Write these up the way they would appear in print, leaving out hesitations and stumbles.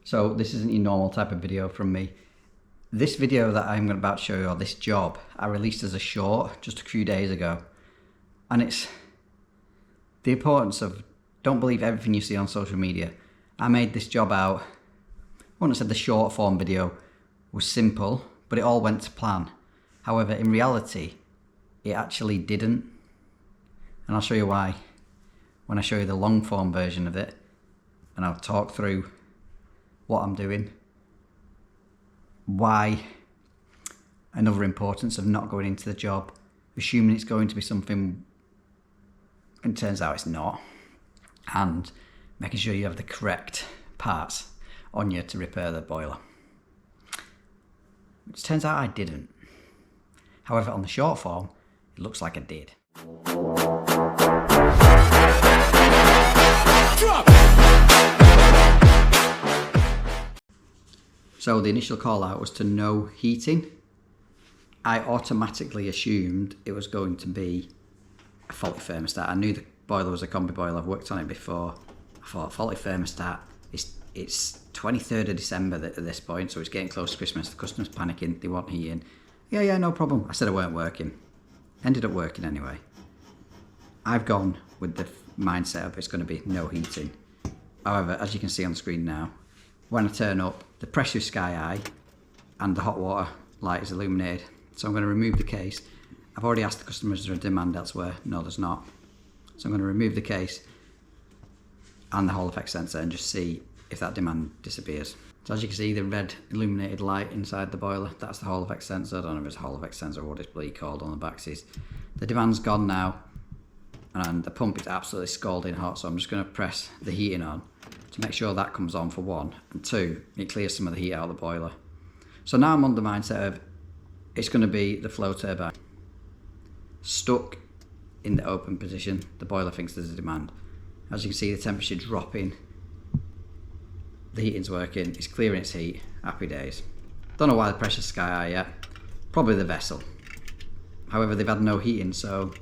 So this isn't your normal type of video from me. This video that I'm about to show you, or this job, I released as a short just a few days ago. And it's the importance of don't believe everything you see on social media. I made this job out, I wouldn't have said the short form video was simple, but it all went to plan. However, in reality, it actually didn't. And I'll show you why when I show you the long form version of it. And I'll talk through what I'm doing, why, another importance of not going into the job, assuming it's going to be something and turns out it's not, and making sure you have the correct parts on you to repair the boiler. Which turns out I didn't. However, on the short form, it looks like I did. So the initial call out was to no heating. I automatically assumed it was going to be a faulty thermostat. I knew the boiler was a combi boiler, I've worked on it before. I thought faulty thermostat, it's 23rd of December at this point, so it's getting close to Christmas, the customer's panicking, they want heating. Yeah, no problem. I said it weren't working. Ended up working anyway. I've gone with the mindset of it's going to be no heating. However, as you can see on the screen now, when I turn up, the pressure is sky high and the hot water light is illuminated. So I'm going to remove the case. I've already asked the customer, is there a demand elsewhere? No, there's not. So I'm going to remove the case and the Hall effect sensor and just see if that demand disappears. So as you can see, the red illuminated light inside the boiler, that's the Hall effect sensor. I don't know if it's a Hall effect sensor or what it's bloody called on the back. The demand's gone now and the pump is absolutely scalding hot, so I'm just going to press the heating on to make sure that comes on for one, and two, it clears some of the heat out of the boiler. So now I'm on the mindset of it's going to be the flow turbine stuck in the open position. The boiler thinks there's a demand. As you can see, the temperature dropping, the heating's working, it's clearing its heat, happy days. Don't know why the pressure's sky high yet, probably the vessel. However, they've had no heating, so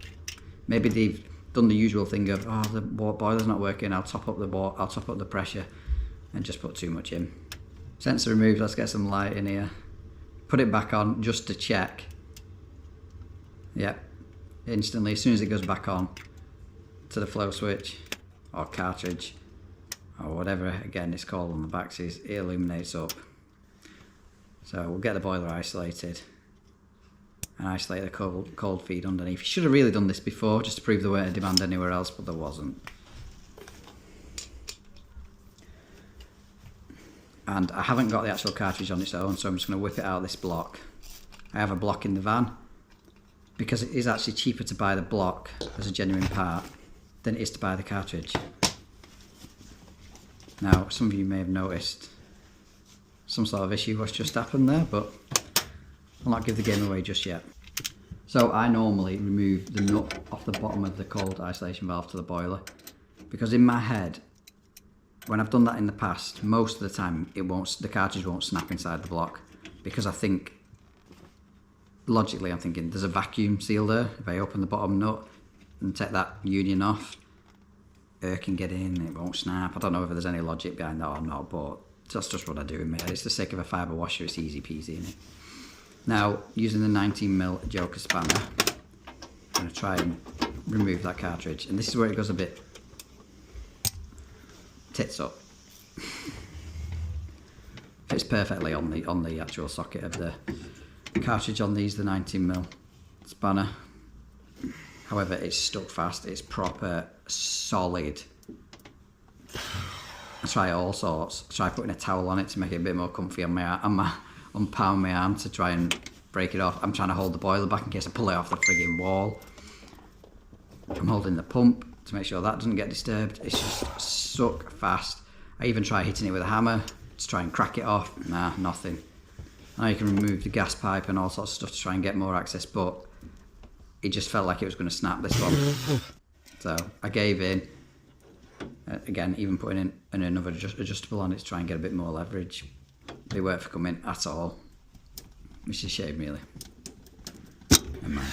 maybe they've done the usual thing of, oh, the boiler's not working, I'll top up the pressure and just put too much in. Sensor removed, let's get some light in here. Put it back on just to check. Yep, instantly, as soon as it goes back on to the flow switch or cartridge or whatever, again it's called on the back, it illuminates up. So we'll get the boiler isolated and isolate the cold feed underneath. You should have really done this before just to prove there weren't a demand anywhere else, but there wasn't. And I haven't got the actual cartridge on its own, so I'm just going to whip it out of this block. I have a block in the van because it is actually cheaper to buy the block as a genuine part than it is to buy the cartridge. Now, some of you may have noticed some sort of issue what's just happened there, but I'll not give the game away just yet. So I normally remove the nut off the bottom of the cold isolation valve to the boiler, because in my head, when I've done that in the past, most of the time the cartridge won't snap inside the block, because I think, logically I'm thinking there's a vacuum seal there. If I open the bottom nut and take that union off, air can get in, it won't snap. I don't know if there's any logic behind that or not, but that's just what I do in my head. It's the sake of a fibre washer, it's easy peasy, isn't it? Now, using the 19mm Joker spanner, I'm going to try and remove that cartridge. And this is where it goes a bit tits up. Fits perfectly on the actual socket of the cartridge on these, the 19mm spanner. However, it's stuck fast, it's proper solid. I try all sorts. I try putting a towel on it to make it a bit more comfy on my unpound my arm to try and break it off. I'm trying to hold the boiler back in case I pull it off the frigging wall. I'm holding the pump to make sure that doesn't get disturbed. It's just stuck fast. I even try hitting it with a hammer to try and crack it off. Nah, nothing. Now you can remove the gas pipe and all sorts of stuff to try and get more access, but it just felt like it was going to snap this one. So I gave in. Again, even putting in another adjustable on it to try and get a bit more leverage. They weren't coming at all, which is a shame really. Never mind.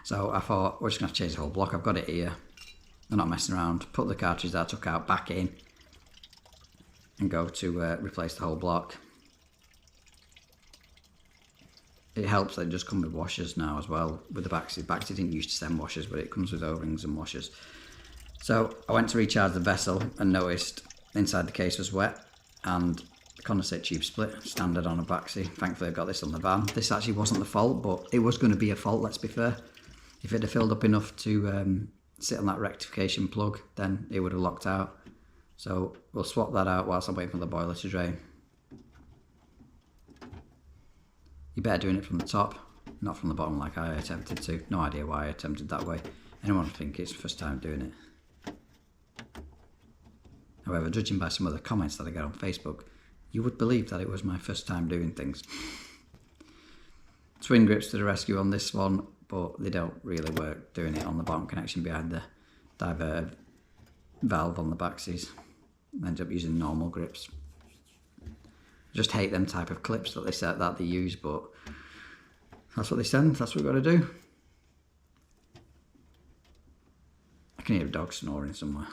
So I thought, we're just going to change the whole block. I've got it here. I'm not messing around. Put the cartridge that I took out back in. and go to replace the whole block. It helps that it just comes with washers now as well with the Baxi. Baxi didn't used to send washers, but it comes with O-rings and washers. So I went to recharge the vessel and noticed inside the case was wet and the condensate tube split, standard on a Baxi. Thankfully I got this on the van. This actually wasn't the fault, but it was going to be a fault, let's be fair. If it had filled up enough to sit on that rectification plug, then it would have locked out. So we'll swap that out whilst I'm waiting for the boiler to drain. You're better doing it from the top, not from the bottom like I attempted to. No idea why I attempted that way. Anyone would think it's the first time doing it. However, judging by some of the comments that I get on Facebook, you would believe that it was my first time doing things. Twin grips to the rescue on this one, but they don't really work doing it on the bottom connection behind the divert valve on the Baxis. I end up using normal grips. Just hate them type of clips that they use, but that's what they send, that's what we've got to do. I can hear a dog snoring somewhere.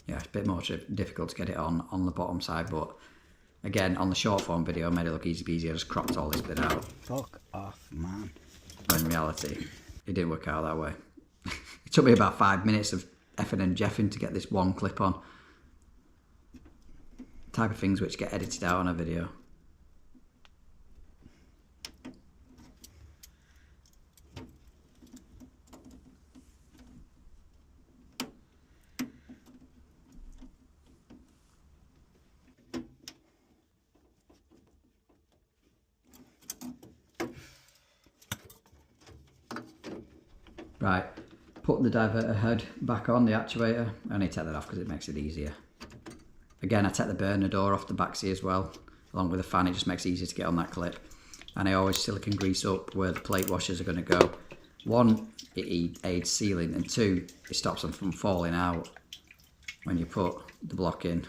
Yeah, it's a bit more difficult to get it on the bottom side, but again, on the short form video I made it look easy peasy. I just cropped all this bit out. Fuck off, man. But in reality, it didn't work out that way. It took me about 5 minutes of effing and jeffing to get this one clip on. Type of things which get edited out on a video. Right, put the diverter head back on, the actuator. I only take that off because it makes it easier. Again, I take the burner door off the Baxi as well, along with the fan. It just makes it easier to get on that clip. And I always silicone grease up where the plate washers are going to go. One, it aids sealing, and two, it stops them from falling out when you put the block in.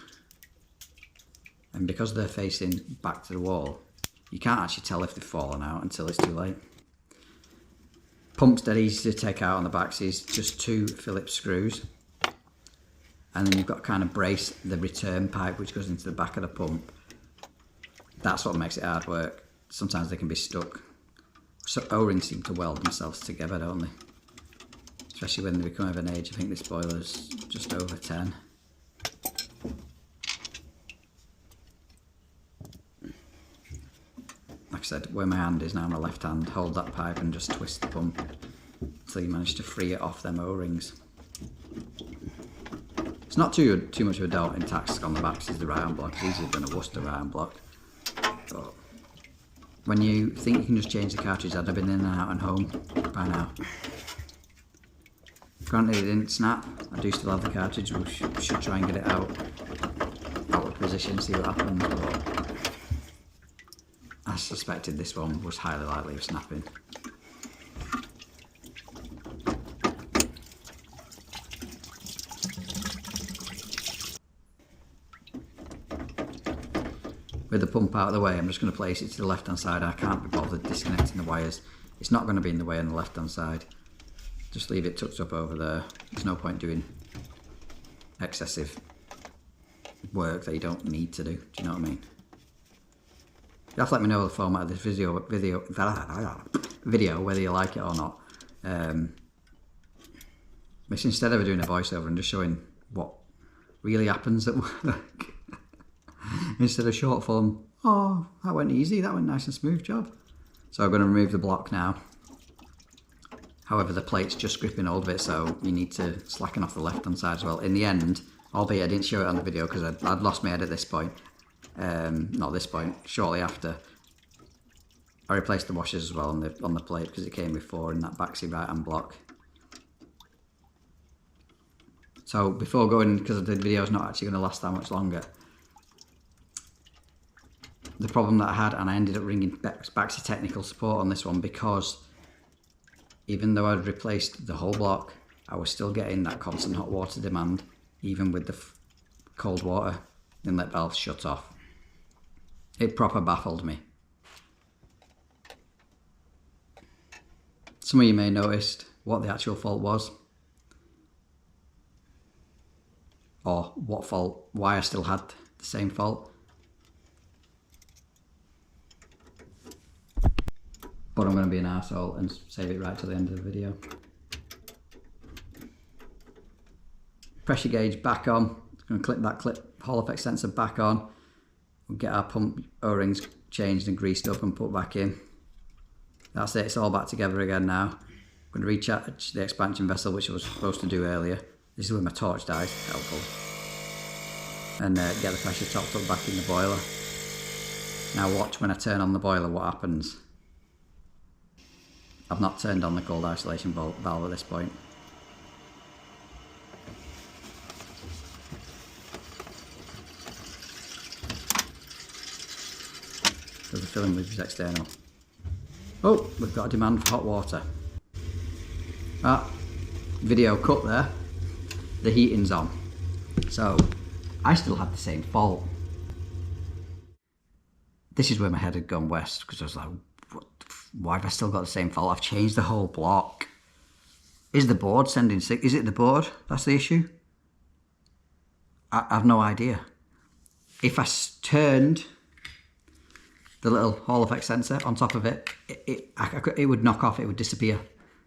And because they're facing back to the wall, you can't actually tell if they've fallen out until it's too late. Pump's dead easy to take out on the Baxis, just 2 Phillips screws. And then you've got to kind of brace the return pipe which goes into the back of the pump. That's what makes it hard work. Sometimes they can be stuck. So O-rings seem to weld themselves together, don't they? Especially when they become of an age. I think this boiler's just over 10. Like I said, where my hand is now, my left hand, hold that pipe and just twist the pump until you manage to free it off them O-rings. It's not too much of a daunting task on the Baxi, is the right-hand block. It's easier than a Worcester right-hand block. But when you think you can just change the cartridge, I'd have been in and out and home by now. Granted, it didn't snap. I do still have the cartridge. We should try and get it out of position, see what happens. But I suspected this one was highly likely of snapping. With the pump out of the way, I'm just going to place it to the left hand side. I can't be bothered disconnecting the wires. It's not going to be in the way on the left hand side. Just leave it tucked up over there. There's no point doing excessive work that you don't need to do. Do you know what I mean? You have to let me know the format of this video whether you like it or not. Which instead of doing a voiceover and just showing what really happens at work, instead of short form, oh, that went easy, that went nice and smooth, job. So I'm going to remove the block now. However, the plate's just gripping hold of it, so you need to slacken off the left hand side as well. In the end, albeit I didn't show it on the video because I'd lost my head at this point. Not this point, shortly after, I replaced the washers as well on the plate because it came with 4 in that Baxi right hand block. So before going, because the video's not actually going to last that much longer, the problem that I had, and I ended up ringing Baxi technical support on this one because even though I'd replaced the whole block, I was still getting that constant hot water demand, even with the cold water inlet valve shut off. It proper baffled me. Some of you may have noticed what the actual fault was. or what fault, why I still had the same fault. But I'm going to be an arsehole and save it right to the end of the video. Pressure gauge back on. I'm going to clip that Hall effect sensor back on. We'll get our pump O-rings changed and greased up and put back in. That's it, it's all back together again now. I'm going to recharge the expansion vessel, which I was supposed to do earlier. This is where my torch dies, helpful. And get the pressure topped up back in the boiler. Now watch when I turn on the boiler what happens. I've not turned on the cold isolation valve at this point. Because the filling loop is external. Oh, we've got a demand for hot water. Ah, video cut there. The heating's on. So, I still had the same fault. This is where my head had gone west, because I was like, why have I still got the same fault? I've changed the whole block. Is the board sending signals? Is it the board that's the issue? I have no idea. If I turned the little Hall effect sensor on top of it, it would knock off, it would disappear.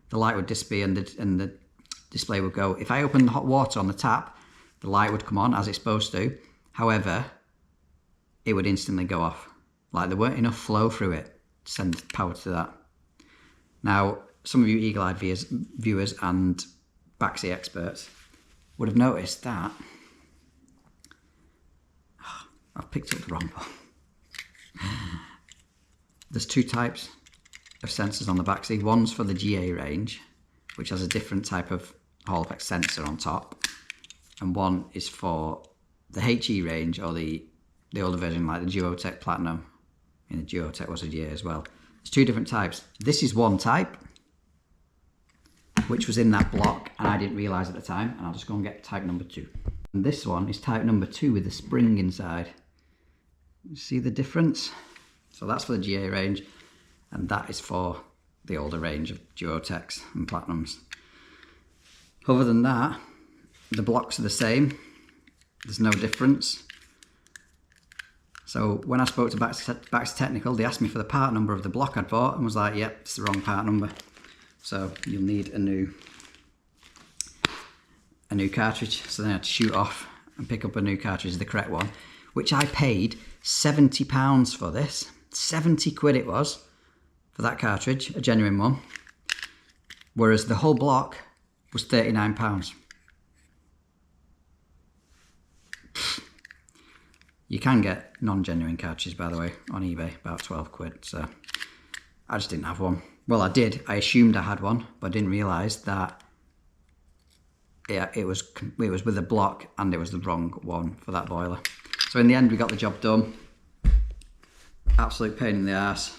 The light would disappear and the display would go. If I opened the hot water on the tap, the light would come on as it's supposed to. However, it would instantly go off. Like there weren't enough flow through it to send power to that. Now, some of you eagle-eyed viewers and backseat experts would have noticed that I've picked up the wrong one. There's two types of sensors on the backseat. One's for the GA range, which has a different type of Hall effect sensor on top, and one is for the HE range, or the older version like the Duotech Platinum. And the Duotech was a GA as well. There's two different types. This is one type, which was in that block, and I didn't realise at the time, and I'll just go and get type number 2. And this one is type number 2 with a spring inside. You see the difference? So that's for the GA range, and that is for the older range of Duotechs and Platinums. Other than that, the blocks are the same. There's no difference. So when I spoke to Baxter Technical, they asked me for the part number of the block I'd bought and was like, yep, it's the wrong part number. So you'll need a new cartridge. So then I had to shoot off and pick up a new cartridge, the correct one, which I paid £70 for this. 70 quid it was for that cartridge, a genuine one. Whereas the whole block was £39. You can get non-genuine cartridges, by the way, on eBay, about 12 quid. So I just didn't have one. Well, I did. I assumed I had one, but I didn't realise that it was with a block and it was the wrong one for that boiler. So in the end, we got the job done. Absolute pain in the arse,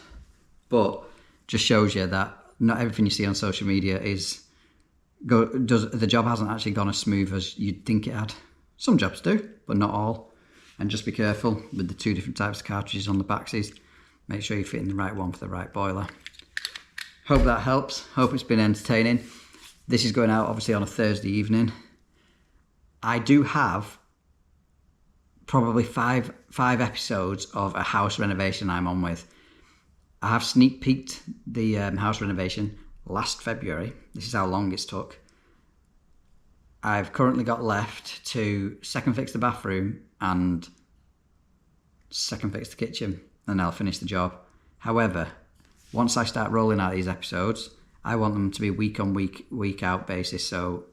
but just shows you that not everything you see on social media the job hasn't actually gone as smooth as you'd think it had. Some jobs do, but not all. And just be careful with the two different types of cartridges on the backseas. Make sure you're fitting the right one for the right boiler. Hope that helps. Hope it's been entertaining. This is going out obviously on a Thursday evening. I do have probably five episodes of a house renovation I'm on with. I have sneak peeked the house renovation last February. This is how long it's took. I've currently got left to second fix the bathroom and second fix the kitchen, and I'll finish the job. However, once I start rolling out these episodes, I want them to be week on week out basis. So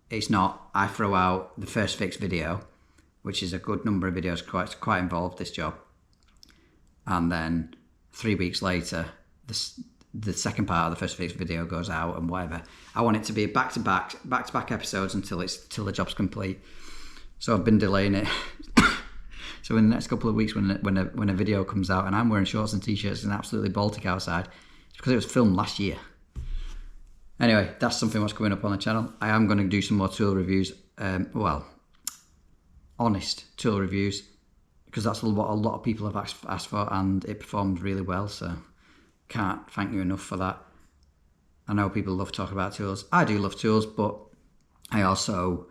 it's not I throw out the first fix video, which is a good number of videos, quite involved, this job, and then 3 weeks later the second part of the first fix video goes out and whatever. I want it to be back to back episodes until the job's complete. So I've been delaying it. So in the next couple of weeks, when a video comes out and I'm wearing shorts and t-shirts and absolutely Baltic outside, it's because it was filmed last year. Anyway, that's something what's coming up on the channel. I am going to do some more tool reviews. Honest tool reviews, because that's what a lot of people have asked for, and it performed really well. So can't thank you enough for that. I know people love talking about tools. I do love tools, but I also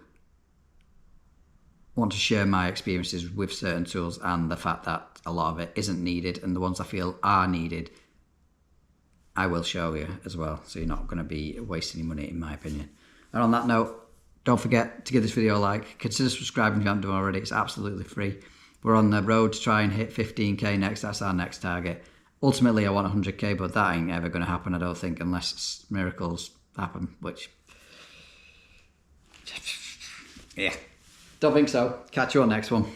want to share my experiences with certain tools and the fact that a lot of it isn't needed, and the ones I feel are needed, I will show you as well. So you're not going to be wasting your money, in my opinion. And on that note, don't forget to give this video a like. Consider subscribing if you haven't done already. It's absolutely free. We're on the road to try and hit 15k next. That's our next target. Ultimately, I want 100k, but that ain't ever going to happen, I don't think, unless miracles happen, which... yeah. Don't think so. Catch you on next one.